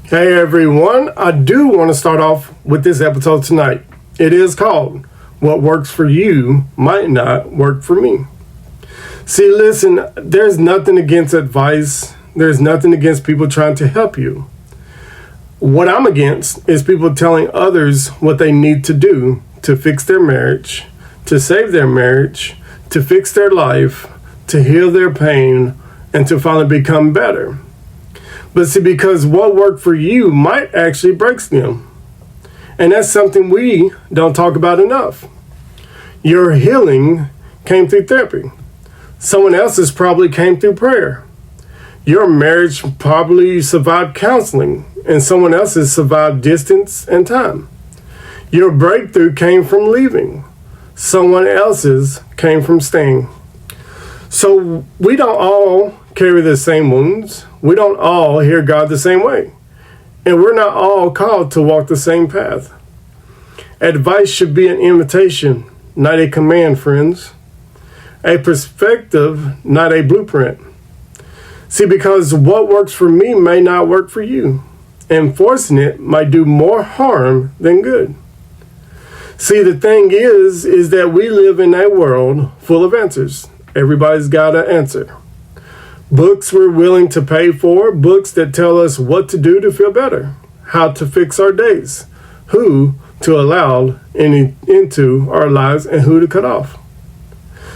Hey everyone, I do want to start off with this episode tonight. It is called What Works for You Might Not Work for Me. See, listen, there's nothing against advice. There's nothing against people trying to help you. What I'm against is people telling others what they need to do to fix their marriage, to save their marriage, to fix their life, to heal their pain, and to finally become better. But see, because what worked for you might actually break them. And that's something we don't talk about enough. Your healing came through therapy. Someone else's probably came through prayer. Your marriage probably survived counseling, and someone else's survived distance and time. Your breakthrough came from leaving. Someone else's came from staying. So we don't all carry the same wounds. We don't all hear God the same way. And we're not all called to walk the same path. Advice should be an invitation, not a command, friends. A perspective, not a blueprint. See, because what works for me may not work for you. And forcing it might do more harm than good. See, the thing is that we live in a world full of answers. Everybody's got an answer. Books we're willing to pay for, books that tell us what to do to feel better, how to fix our days, who to allow into our lives, and who to cut off.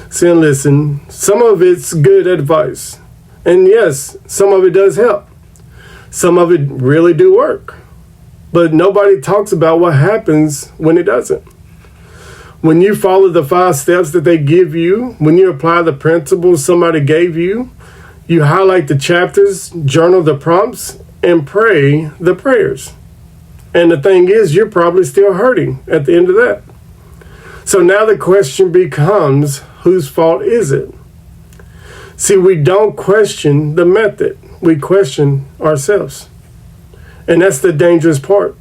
See, and listen, some of it's good advice. And yes, some of it does help. Some of it really do work. But nobody talks about what happens when it doesn't. When you follow the 5 steps that they give you, when you apply the principles somebody gave you, you highlight the chapters, journal the prompts, and pray the prayers. And the thing is, you're probably still hurting at the end of that. So now the question becomes, whose fault is it? See, we don't question the method. We question ourselves. And that's the dangerous part.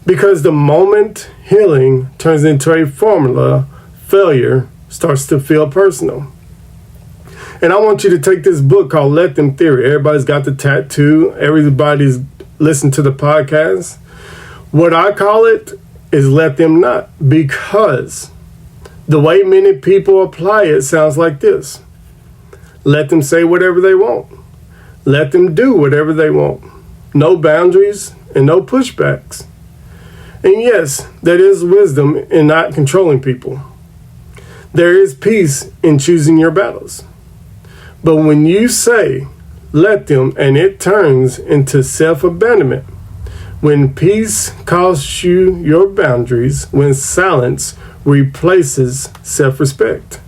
Because the moment healing turns into a formula, failure starts to feel personal. And I want you to take this book called Let Them Theory. Everybody's got the tattoo. Everybody's listened to the podcast. What I call it is Let Them Not. Because the way many people apply it sounds like this. Let them say whatever they want. Let them do whatever they want. No boundaries and no pushbacks. And yes, that is wisdom in not controlling people. There is peace in choosing your battles. But when you say, let them, and it turns into self-abandonment, when peace costs you your boundaries, when silence replaces self-respect,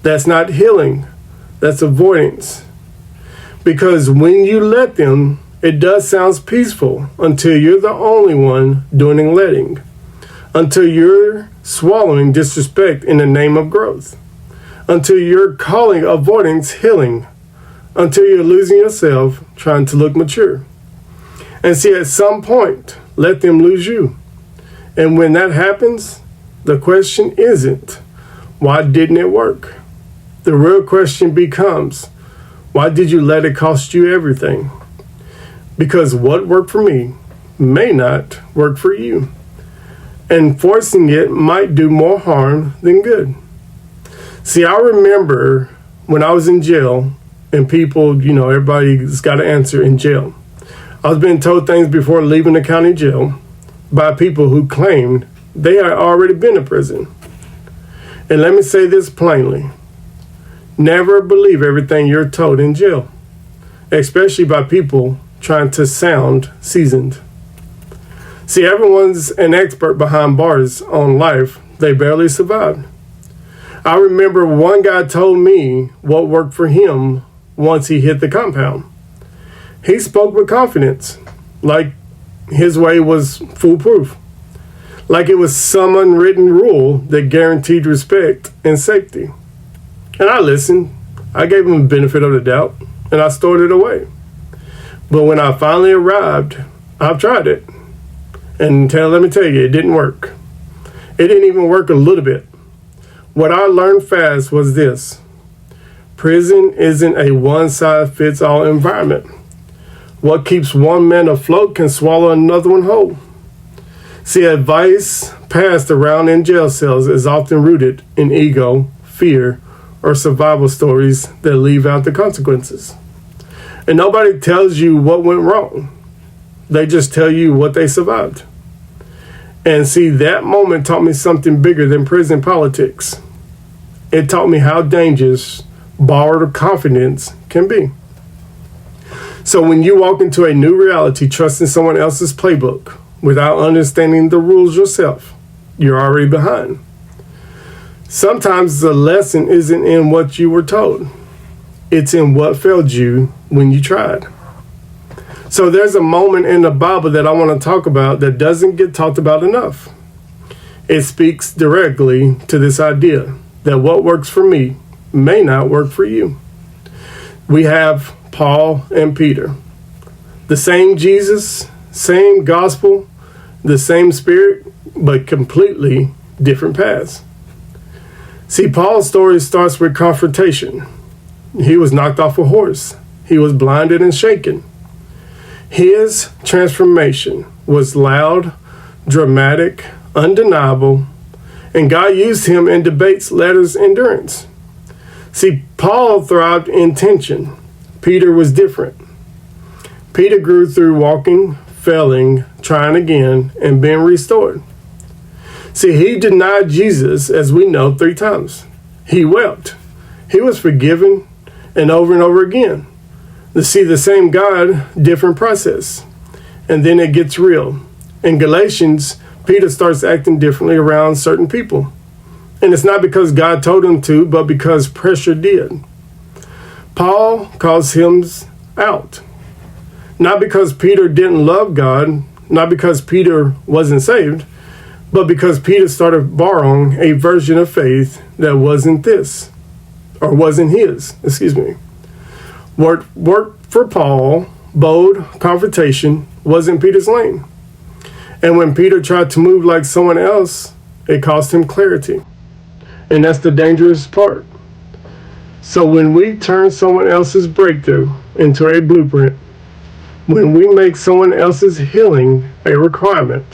that's not healing, that's avoidance. Because when you let them, it does sound peaceful until you're the only one doing and letting, until you're swallowing disrespect in the name of growth, until you're calling avoidance healing, until you're losing yourself trying to look mature. And see, at some point, let them lose you. And when that happens, the question isn't, why didn't it work? The real question becomes, why did you let it cost you everything? Because what worked for me may not work for you. And forcing it might do more harm than good. See, I remember when I was in jail and people, everybody's got an answer in jail. I was being told things before leaving the county jail by people who claimed they had already been in prison. And let me say this plainly. Never believe everything you're told in jail, especially by people trying to sound seasoned. See, everyone's an expert behind bars on life. They barely survived. I remember one guy told me what worked for him once he hit the compound. He spoke with confidence, like his way was foolproof, like it was some unwritten rule that guaranteed respect and safety. And I listened. I gave him the benefit of the doubt, and I stored it away. But when I finally arrived, I've tried it. And let me tell you, it didn't work. It didn't even work a little bit. What I learned fast was this. Prison isn't a one-size-fits-all environment. What keeps one man afloat can swallow another one whole. See, advice passed around in jail cells is often rooted in ego, fear, or survival stories that leave out the consequences. And nobody tells you what went wrong. They just tell you what they survived. And see, that moment taught me something bigger than prison politics. It taught me how dangerous borrowed confidence can be. So when you walk into a new reality trusting someone else's playbook without understanding the rules yourself, you're already behind. Sometimes the lesson isn't in what you were told. It's in what failed you when you tried. So there's a moment in the Bible that I want to talk about that doesn't get talked about enough. It speaks directly to this idea that what works for me may not work for you. We have Paul and Peter. The same Jesus, same gospel, the same spirit, but completely different paths. See, Paul's story starts with confrontation. He was knocked off a horse. He was blinded and shaken. His transformation was loud, dramatic, undeniable, and God used him in debates, letters, endurance. See, Paul thrived in tension. Peter was different. Peter grew through walking, failing, trying again, and being restored. See, he denied Jesus, as we know, 3 times. He wept. He was forgiven, and over again. To see the same God, different process. And then it gets real. In Galatians, Peter starts acting differently around certain people. And it's not because God told him to, but because pressure did. Paul calls him out. Not because Peter didn't love God, not because Peter wasn't saved, but because Peter started borrowing a version of faith that wasn't his. Work for Paul, bold confrontation, wasn't Peter's lane. And when Peter tried to move like someone else, it cost him clarity. And that's the dangerous part. So when we turn someone else's breakthrough into a blueprint, when we make someone else's healing a requirement,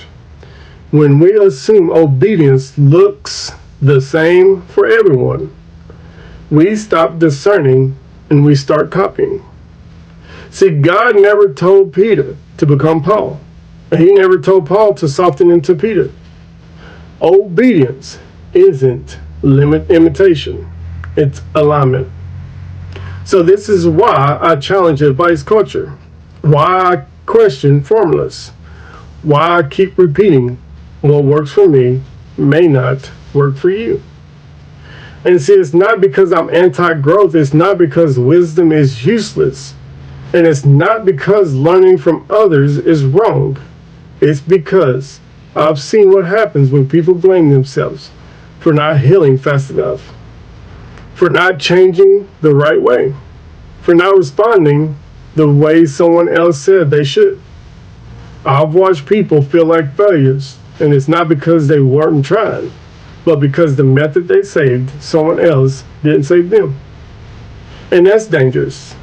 when we assume obedience looks the same for everyone, we stop discerning and we start copying. See, God never told Peter to become Paul. And he never told Paul to soften into Peter. Obedience isn't imitation. It's alignment. So this is why I challenge advice culture. Why I question formulas. Why I keep repeating what works for me may not work for you. And see, it's not because I'm anti-growth. It's not because wisdom is useless. And it's not because learning from others is wrong. It's because I've seen what happens when people blame themselves for not healing fast enough, for not changing the right way, for not responding the way someone else said they should. I've watched people feel like failures, and it's not because they weren't trying, but because the method they saved someone else didn't save them. And that's dangerous,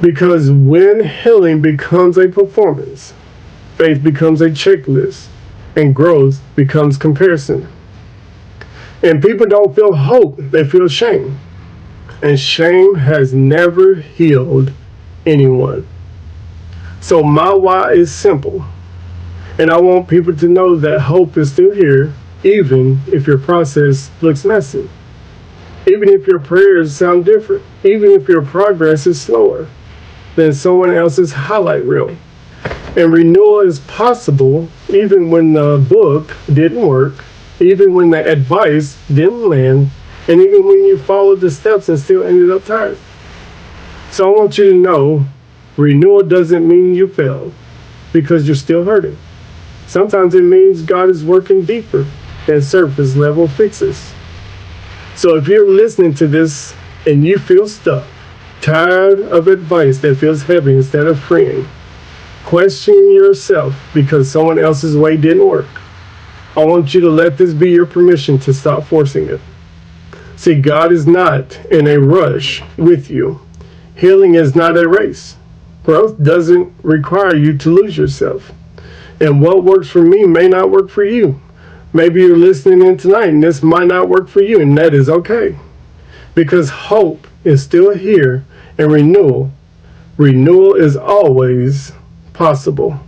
because when healing becomes a performance, faith becomes a checklist, and growth becomes comparison. And people don't feel hope, they feel shame. And shame has never healed anyone. So my why is simple. And I want people to know that hope is still here, even if your process looks messy. Even if your prayers sound different. Even if your progress is slower than someone else's highlight reel. And renewal is possible even when the book didn't work, even when the advice didn't land, and even when you followed the steps and still ended up tired. So I want you to know, renewal doesn't mean you failed because you're still hurting. Sometimes it means God is working deeper than surface level fixes. So if you're listening to this and you feel stuck, tired of advice that feels heavy instead of freeing, question yourself because someone else's way didn't work, I want you to let this be your permission to stop forcing it. See, God is not in a rush with you. Healing is not a race. Growth doesn't require you to lose yourself. And what works for me may not work for you. Maybe you're listening in tonight and this might not work for you, and that is okay. Because hope is still here, and renewal is always possible.